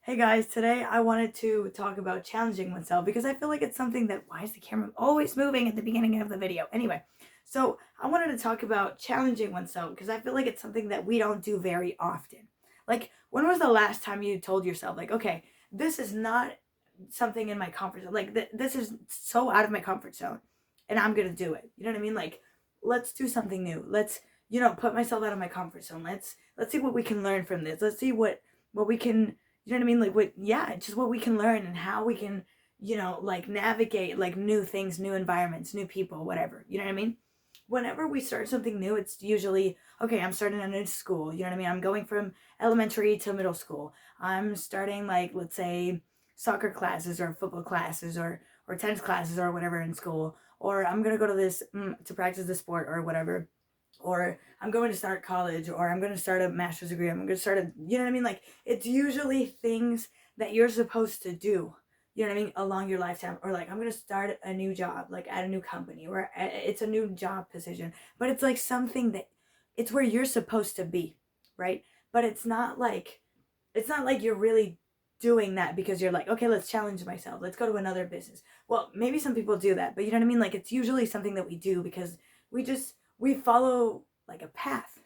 Hey guys, today I wanted to talk about challenging oneself because I feel like it's something that, why is the camera always moving at the beginning of the video? Anyway, so I wanted to talk about challenging oneself because I feel like it's something that we don't do very often. Like, when was the last time you told yourself, like, okay, this is not something in my comfort zone? Like, this is so out of my comfort zone and I'm gonna do it. You know what I mean? Like, let's do something new. Let's, put myself out of my comfort zone. Let's see what we can learn from this. Let's see what we can, you know what I mean? Like, what, yeah, just what we can learn and how we can, like navigate like new things, new environments, new people, whatever. You know what I mean? Whenever we start something new, it's usually, okay, I'm starting a new school. You know what I mean? I'm going from elementary to middle school. I'm starting, like, let's say, soccer classes or football classes or tennis classes or whatever in school. Or I'm going to go to this to practice the sport or whatever, or I'm going to start college, or I'm going to start a master's degree, I'm going to start a, you know what I mean? Like, it's usually things that you're supposed to do, you know what I mean, along your lifetime. Or like, I'm going to start a new job, like at a new company, or it's a new job position, but it's like something that it's where you're supposed to be, right? But it's not like you're really doing that because you're like, okay, let's challenge myself, let's go to another business. Well, maybe some people do that, but you know what I mean? Like, it's usually something that we do because we follow like a path,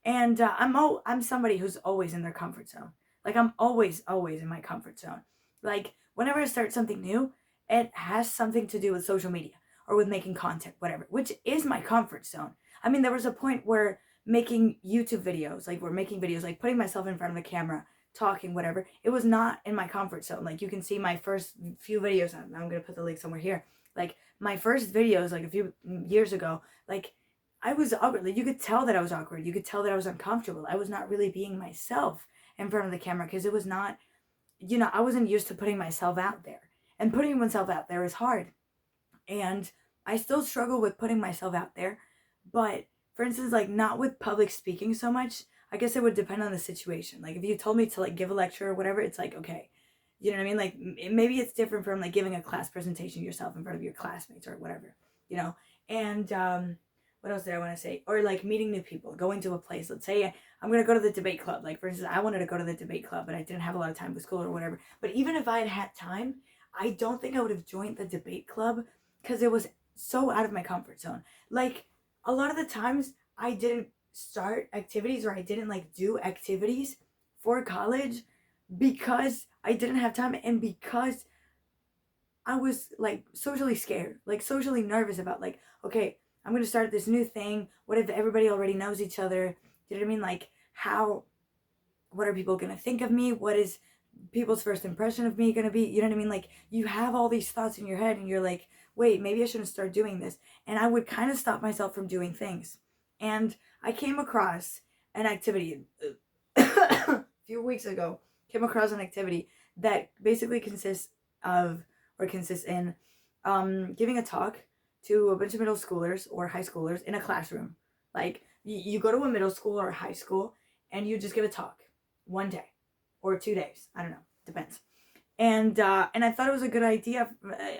and I'm somebody who's always in their comfort zone. Like, I'm always in my comfort zone. Like, whenever I start something new, it has something to do with social media or with making content, whatever, which is my comfort zone. I mean, there was a point where making YouTube videos, like, we're making videos, like putting myself in front of the camera, talking, whatever, it was not in my comfort zone. Like, you can see my first few videos. I'm gonna put the link somewhere here. Like, my first videos, like a few years ago, like, I was awkward. Like, you could tell that I was awkward. You could tell that I was uncomfortable. I was not really being myself in front of the camera because it was not, I wasn't used to putting myself out there. And putting oneself out there is hard. And I still struggle with putting myself out there. But for instance, like, not with public speaking so much. I guess it would depend on the situation. Like, if you told me to like give a lecture or whatever, it's like, okay, you know what I mean? Like, maybe it's different from like giving a class presentation yourself in front of your classmates or whatever, you know? And what else did I want to say? Or like meeting new people, going to a place. Let's say I'm going to go to the debate club. Like, for instance, I wanted to go to the debate club, but I didn't have a lot of time with school or whatever. But even if I had had time, I don't think I would have joined the debate club because it was so out of my comfort zone. Like, a lot of the times I didn't start activities, or I didn't like do activities for college because I didn't have time, and because I was like socially scared, like socially nervous about, like, okay, I'm gonna start this new thing. What if everybody already knows each other? You know what I mean? Like, how, what are people gonna think of me? What is people's first impression of me gonna be? You know what I mean? Like, you have all these thoughts in your head and you're like, wait, maybe I shouldn't start doing this. And I would kind of stop myself from doing things. And I came across an activity a few weeks ago, came across an activity that basically consists in giving a talk to a bunch of middle schoolers or high schoolers in a classroom. Like, you go to a middle school or a high school and you just give a talk one day or 2 days. I don't know, depends. And I thought it was a good idea,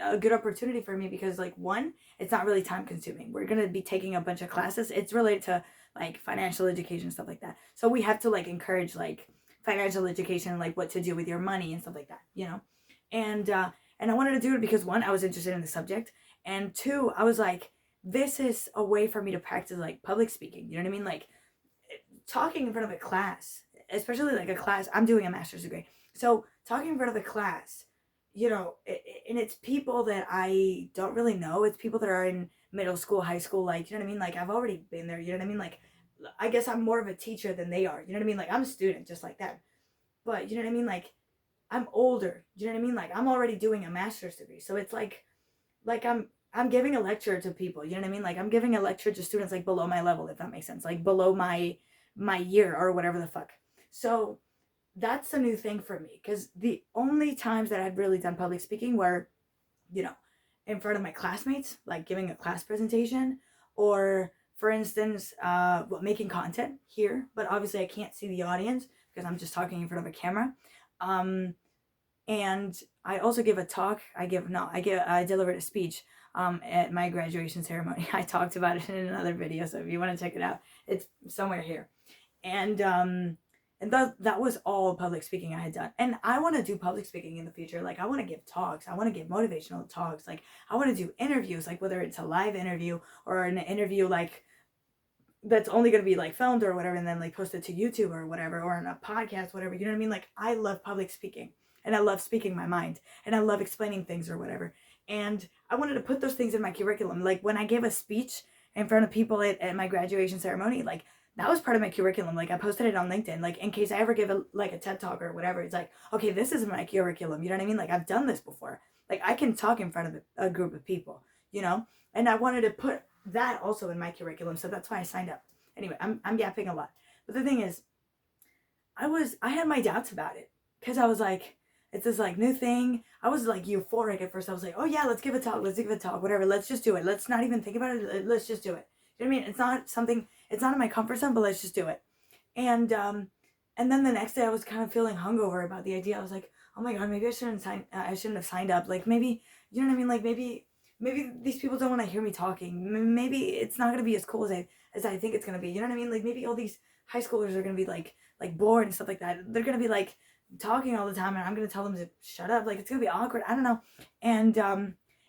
a good opportunity for me because, like, one, it's not really time consuming. We're gonna be taking a bunch of classes. It's related to like financial education, stuff like that. So we have to like encourage like financial education, like what to do with your money and stuff like that. And I wanted to do it because, one, I was interested in the subject, and two, I was like, this is a way for me to practice like public speaking. You know what I mean? Like, talking in front of a class, especially like a class. I'm doing a master's degree, so talking in front of the class, and it's people that I don't really know. It's people that are in middle school, high school, like, you know what I mean? Like, I've already been there, you know what I mean? Like, I guess I'm more of a teacher than they are, you know what I mean? Like, I'm a student just like that. But you know what I mean? Like, I'm older, you know what I mean? Like, I'm already doing a master's degree. So it's like I'm giving a lecture to people, you know what I mean? Like, I'm giving a lecture to students like below my level, if that makes sense. Like, below my year or whatever the fuck. So that's a new thing for me because the only times that I've really done public speaking were, you know, in front of my classmates, like giving a class presentation, or for instance, making content here. But obviously, I can't see the audience because I'm just talking in front of a camera. Um, and I also give a talk. I delivered a speech at my graduation ceremony. I talked about it in another video, so if you want to check it out, it's somewhere here. And And that was all public speaking I had done. And I want to do public speaking in the future. Like, I want to give talks. I want to give motivational talks. Like, I want to do interviews, like whether it's a live interview or an interview like that's only going to be like filmed or whatever and then like posted to YouTube or whatever, or on a podcast, whatever. You know what I mean? Like, I love public speaking and I love speaking my mind and I love explaining things or whatever. And I wanted to put those things in my curriculum. Like, when I gave a speech in front of people at my graduation ceremony, like, that was part of my curriculum. Like, I posted it on LinkedIn, like, in case I ever give a TED talk or whatever. It's like, okay, this is my curriculum. You know what I mean? Like, I've done this before. Like, I can talk in front of a group of people, you know? And I wanted to put that also in my curriculum. So that's why I signed up. Anyway, I'm yapping a lot. But the thing is, I had my doubts about it. Because I was like, it's this like new thing. I was like euphoric at first. I was like, oh yeah, let's give a talk, whatever, let's just do it. Let's not even think about it. Let's just do it. You know what I mean? It's not in my comfort zone, but let's just do it. And then the next day I was kind of feeling hungover about the idea. I was like, oh my god, maybe I shouldn't have signed up. Like, maybe, you know what I mean? Like, maybe these people don't want to hear me talking. Maybe it's not going to be as cool as I think it's going to be. You know what I mean? Like, maybe all these high schoolers are going to be like bored and stuff like that. They're going to be like talking all the time and I'm going to tell them to shut up. Like, it's going to be awkward. I don't know. And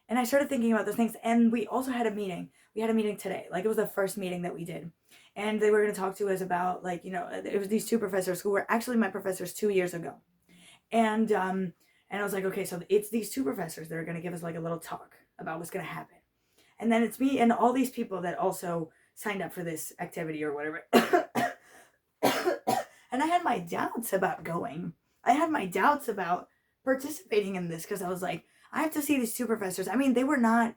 I started thinking about those things. And we also had a meeting. We had a meeting today. Like, it was the first meeting that we did. And they were going to talk to us about, like, you know, it was these two professors who were actually my professors 2 years ago. And I was like, okay, so it's these two professors that are going to give us like a little talk about what's going to happen. And then it's me and all these people that also signed up for this activity or whatever. And I had my doubts about going. I had my doubts about participating in this because I was like, I have to see these two professors. I mean, they were nice.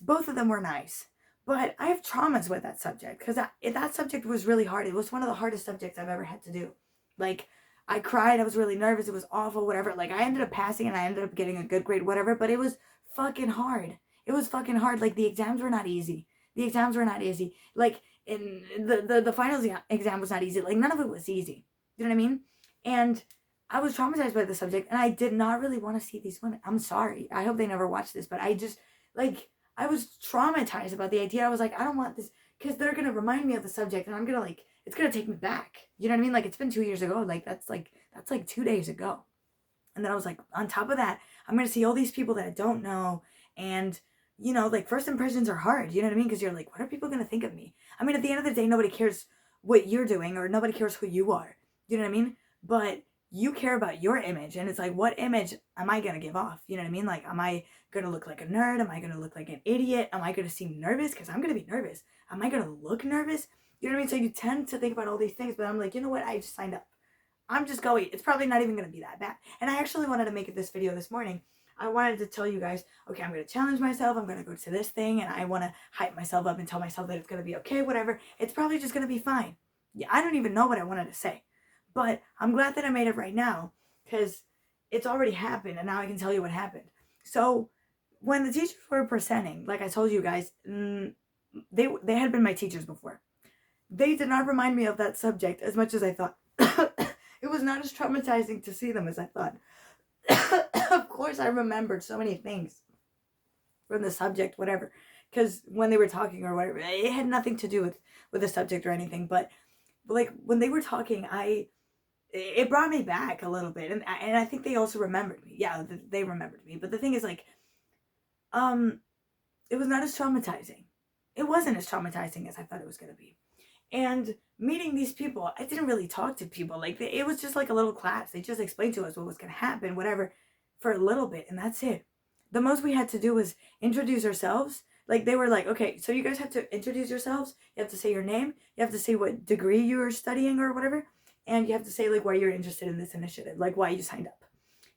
Both of them were nice. But I have traumas with that subject because that subject was really hard. It was one of the hardest subjects I've ever had to do. Like, I cried. I was really nervous. It was awful, whatever. Like, I ended up passing and I ended up getting a good grade, whatever. But it was fucking hard. It was fucking hard. Like, the exams were not easy. Like, in the finals exam was not easy. Like, none of it was easy. You know what I mean? And I was traumatized by the subject and I did not really want to see these women. I'm sorry. I hope they never watch this. But I just, like, I was traumatized about the idea. I was like, I don't want this because they're going to remind me of the subject and I'm going to like, it's going to take me back. You know what I mean? Like, it's been 2 years ago. Like, that's like 2 days ago. And then I was like, on top of that, I'm going to see all these people that I don't know. And, you know, like, first impressions are hard. You know what I mean? Because you're like, what are people going to think of me? I mean, at the end of the day, nobody cares what you're doing or nobody cares who you are. You know what I mean? But you care about your image. And it's like, what image am I going to give off? You know what I mean? Like, am I going to look like a nerd? Am I going to look like an idiot? Am I going to seem nervous? Because I'm going to be nervous. Am I going to look nervous? You know what I mean? So you tend to think about all these things, but I'm like, you know what? I just signed up. I'm just going. It's probably not even going to be that bad. And I actually wanted to make this video this morning. I wanted to tell you guys, okay, I'm going to challenge myself. I'm going to go to this thing and I want to hype myself up and tell myself that it's going to be okay, whatever. It's probably just going to be fine. Yeah, I don't even know what I wanted to say. But I'm glad that I made it right now because it's already happened and now I can tell you what happened. So when the teachers were presenting, like I told you guys, they had been my teachers before. They did not remind me of that subject as much as I thought. It was not as traumatizing to see them as I thought. Of course, I remembered so many things from the subject, whatever, because when they were talking or whatever, it had nothing to do with the subject or anything. But like when they were talking, it brought me back a little bit, and I think they also remembered me. Yeah, they remembered me. But the thing is, like, it was not as traumatizing. It wasn't as traumatizing as I thought it was gonna be. And meeting these people, I didn't really talk to people. Like, it was just like a little class. They just explained to us what was going to happen, whatever, for a little bit. And that's it. The most we had to do was introduce ourselves. Like, they were like, okay, so you guys have to introduce yourselves. You have to say your name. You have to say what degree you are studying or whatever. And you have to say, like, why you're interested in this initiative, like why you signed up.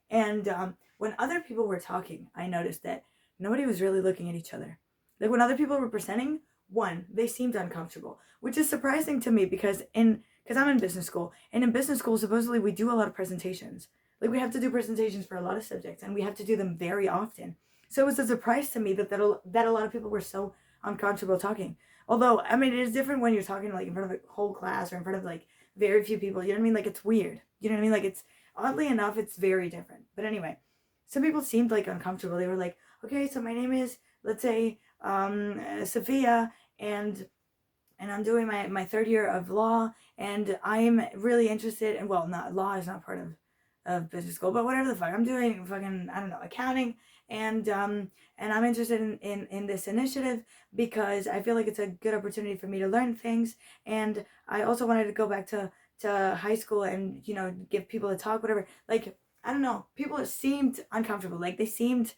And when other people were talking, I noticed that nobody was really looking at each other. Like, when other people were presenting, one, they seemed uncomfortable, which is surprising to me because I'm in business school, and in business school, supposedly we do a lot of presentations. Like, we have to do presentations for a lot of subjects, and we have to do them very often. So it was a surprise to me that a lot of people were so uncomfortable talking. Although, I mean, it is different when you're talking like in front of a whole class or in front of like very few people. You know what I mean? Like, it's weird. You know what I mean? Like, it's oddly enough, it's very different. But anyway, some people seemed like uncomfortable. They were like, okay, so my name is, let's say, Sophia, and and I'm doing my third year of law, and I'm really interested in, well, not law is not part of business school, but whatever the fuck, I'm doing fucking, I don't know, accounting, and I'm interested in this initiative because I feel like it's a good opportunity for me to learn things, and I also wanted to go back to high school and, you know, give people a talk, whatever. Like, I don't know, people seemed uncomfortable. Like, they seemed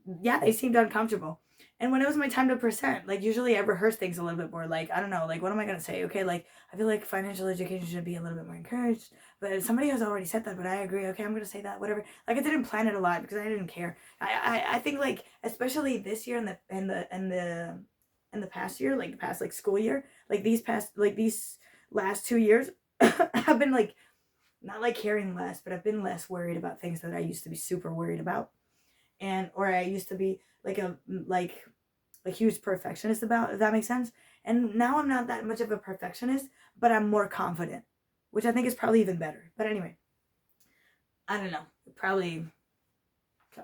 uncomfortable. And when it was my time to present, like, usually I rehearse things a little bit more. Like, I don't know, like, what am I gonna say? Okay, like, I feel like financial education should be a little bit more encouraged. But somebody has already said that, but I agree. Okay, I'm gonna say that, whatever. Like, I didn't plan it a lot because I didn't care. I think, like, especially this year and the past year, like the past like school year, like these last 2 years, I've been like not like caring less, but I've been less worried about things that I used to be super worried about, and or I used to be like a huge perfectionist about, if that makes sense. And now I'm not that much of a perfectionist, but I'm more confident, which I think is probably even better. But anyway, I don't know. It probably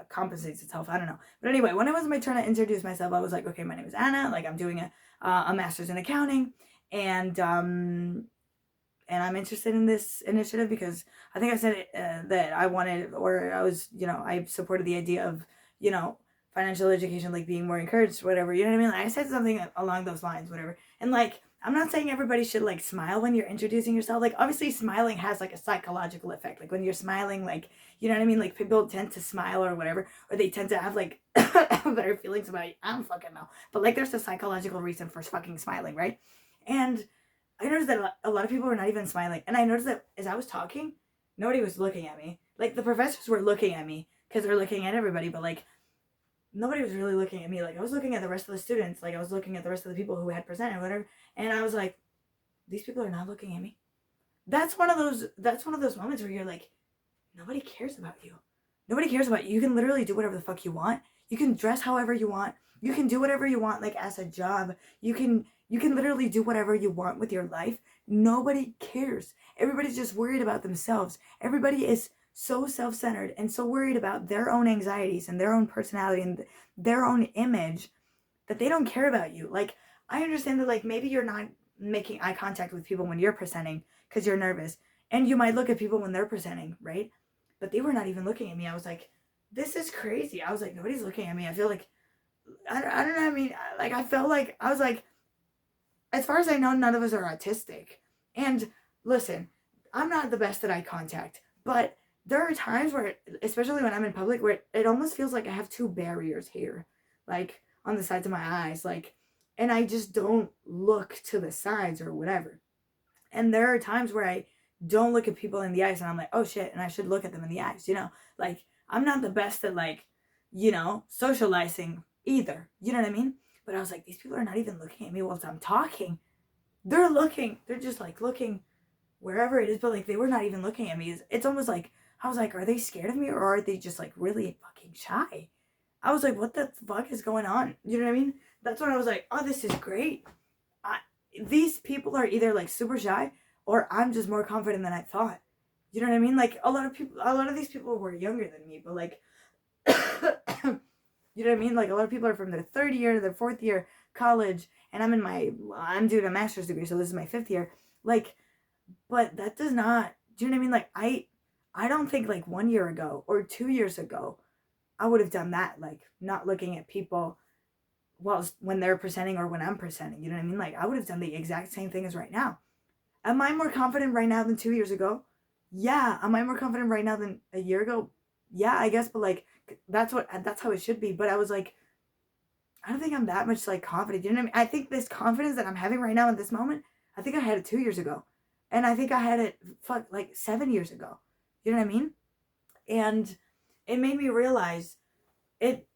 compensates itself. I don't know. But anyway, when it was my turn to introduce myself, I was like, okay, my name is Anna. Like, I'm doing a master's in accounting, and I'm interested in this initiative because I think I said it, that I wanted, or I was, you know, I supported the idea of, you know, financial education, like being more encouraged, whatever. You know what I mean? Like, I said something along those lines, whatever. And like, I'm not saying everybody should like smile when you're introducing yourself. Like, obviously, smiling has like a psychological effect. Like, when you're smiling, like, you know what I mean? Like, people tend to smile or whatever, or they tend to have like better feelings about you. I don't fucking know. But like, there's a psychological reason for fucking smiling, right? And I noticed that a lot of people were not even smiling. And I noticed that as I was talking, nobody was looking at me. Like, the professors were looking at me because they're looking at everybody, but like, nobody was really looking at me. Like, I was looking at the rest of the students. Like, I was looking at the rest of the people who had presented, whatever. And I was like, these people are not looking at me. That's one of those moments where you're like, nobody cares about you. Nobody cares about you. You can literally do whatever the fuck you want. You can dress however you want. You can do whatever you want, like, as a job. You can literally do whatever you want with your life. Nobody cares. Everybody's just worried about themselves. Everybody is so self-centered and so worried about their own anxieties and their own personality and their own image that they don't care about you. Like, I understand that, like, maybe you're not making eye contact with people when you're presenting because you're nervous, and you might look at people when they're presenting, right? But they were not even looking at me. I was like, this is crazy. I was like, nobody's looking at me. I feel like, I don't know. I mean, like, I felt like, I was like, as far as I know, none of us are autistic. And listen, I'm not the best at eye contact, but there are times where, especially when I'm in public, where it almost feels like I have two barriers here, like on the sides of my eyes, like, and I just don't look to the sides or whatever. And there are times where I don't look at people in the eyes and I'm like, oh shit, and I should look at them in the eyes, you know? Like, I'm not the best at, like, you know, socializing either. You know what I mean? But I was like, these people are not even looking at me whilst I'm talking. They're just like looking wherever it is, but like, they were not even looking at me. It's almost like, I was like, are they scared of me, or are they just like really fucking shy? I was like, what the fuck is going on? You know what I mean? That's when I was like, oh, this is great. I, these people are either like super shy, or I'm just more confident than I thought. You know what I mean? Like, a lot of these people were younger than me, but like, you know what I mean? Like, a lot of people are from their third year, their fourth year college, and I'm doing a master's degree, so this is my fifth year. Like, but that does not, do you know what I mean? Like, I don't think like 1 year ago or 2 years ago, I would have done that. Like, not looking at people when they're presenting or when I'm presenting. You know what I mean? Like, I would have done the exact same thing as right now. Am I more confident right now than 2 years ago? Yeah. Am I more confident right now than a year ago? Yeah, I guess. But like, that's how it should be. But I was like, I don't think I'm that much like confident. You know what I mean? I think this confidence that I'm having right now in this moment, I think I had it 2 years ago, and I think I had it like 7 years ago. You know what I mean? And it made me realize it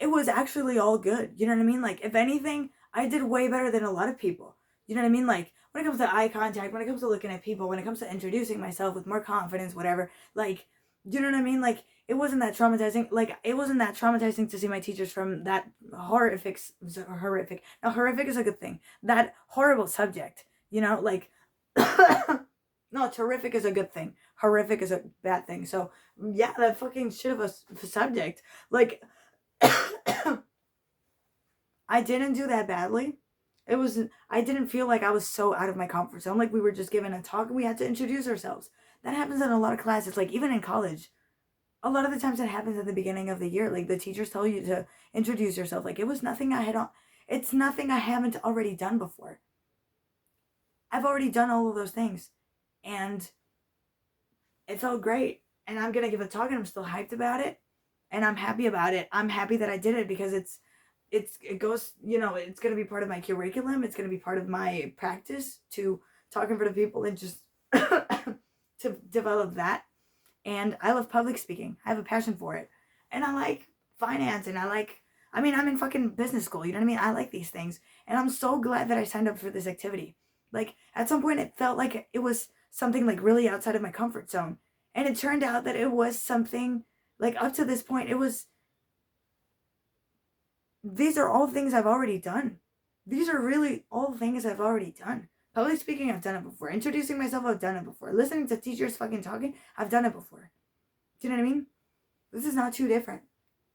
it was actually all good. You know what I mean? Like, if anything, I did way better than a lot of people. You know what I mean? Like, when it comes to eye contact, when it comes to looking at people, when it comes to introducing myself with more confidence, whatever, like, you know what I mean? Like, it wasn't that traumatizing. Like, it wasn't that traumatizing to see my teachers from that horrific. Now, horrific is a good thing. That horrible subject, you know, like, no, terrific is a good thing. Horrific is a bad thing. So, yeah, that fucking shit of a subject. Like, I didn't do that badly. I didn't feel like I was so out of my comfort zone. Like we were just given a talk and we had to introduce ourselves. That happens in a lot of classes, like even in college. A lot of the times it happens at the beginning of the year. Like the teachers tell you to introduce yourself. Like it was nothing I had on, it's nothing I haven't already done before. I've already done all of those things. And it felt great. And I'm gonna give a talk and I'm still hyped about it. And I'm happy about it. I'm happy that I did it because it goes, it's gonna be part of my curriculum. It's gonna be part of my practice to talk in front of people and just to develop that. And I love public speaking. I have a passion for it. And I like finance and I'm in fucking business school, you know what I mean? I like these things. And I'm so glad that I signed up for this activity. Like at some point it felt like it was something like really outside of my comfort zone. And it turned out that it was something like up to this point these are all things I've already done. These are really all things I've already done. Public speaking, I've done it before. Introducing myself, I've done it before. Listening to teachers fucking talking, I've done it before. Do you know what I mean? This is not too different.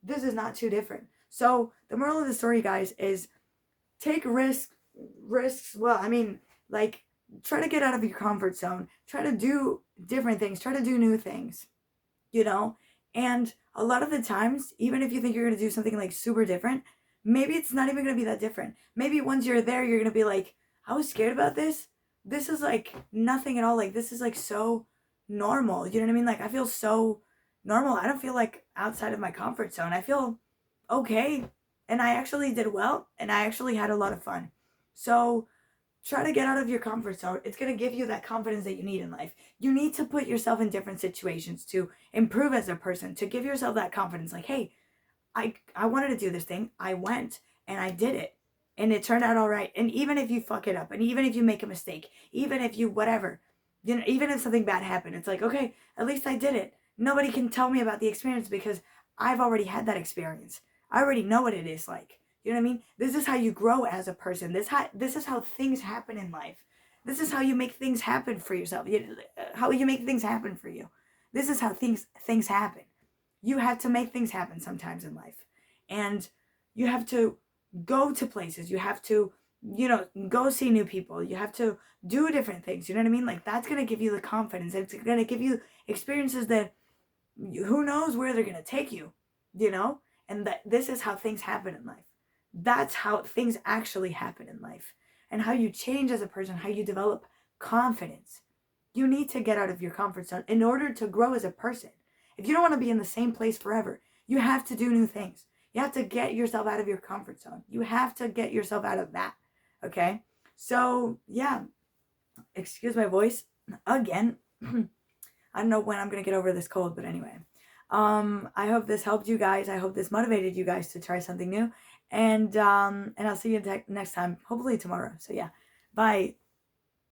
This is not too different. So the moral of the story, guys, is take risks. Well, like try to get out of your comfort zone. Try to do different things. Try to do new things. You know? And a lot of the times, even if you think you're going to do something like super different, maybe it's not even going to be that different. Maybe once you're there, you're going to be like, I was scared about this. This is like nothing at all. Like, this is like so normal. You know what I mean? Like, I feel so normal. I don't feel like outside of my comfort zone. I feel okay. And I actually did well. And I actually had a lot of fun. So, try to get out of your comfort zone. It's going to give you that confidence that you need in life. You need to put yourself in different situations to improve as a person, to give yourself that confidence. Like, hey, I wanted to do this thing. I went and I did it. And it turned out all right. And even if you fuck it up, and even if you make a mistake, even if you whatever, even if something bad happened, it's like, okay, at least I did it. Nobody can tell me about the experience because I've already had that experience. I already know what it is like. You know what I mean? This is how you grow as a person. This is how things happen in life. This is how you make things happen for yourself. How you make things happen for you. This is how things happen. You have to make things happen sometimes in life. And you have to go to places. You have to, go see new people. You have to do different things. You know what I mean? Like that's going to give you the confidence. It's going to give you experiences that who knows where they're going to take you, And that this is how things happen in life. That's how things actually happen in life. And how you change as a person, how you develop confidence. You need to get out of your comfort zone in order to grow as a person. If you don't want to be in the same place forever, you have to do new things. You have to get yourself out of your comfort zone. You have to get yourself out of that. Okay? So, yeah. Excuse my voice again. I don't know when I'm going to get over this cold, but anyway. I hope this helped you guys. I hope this motivated you guys to try something new. And I'll see you next time, hopefully tomorrow. So, yeah. Bye.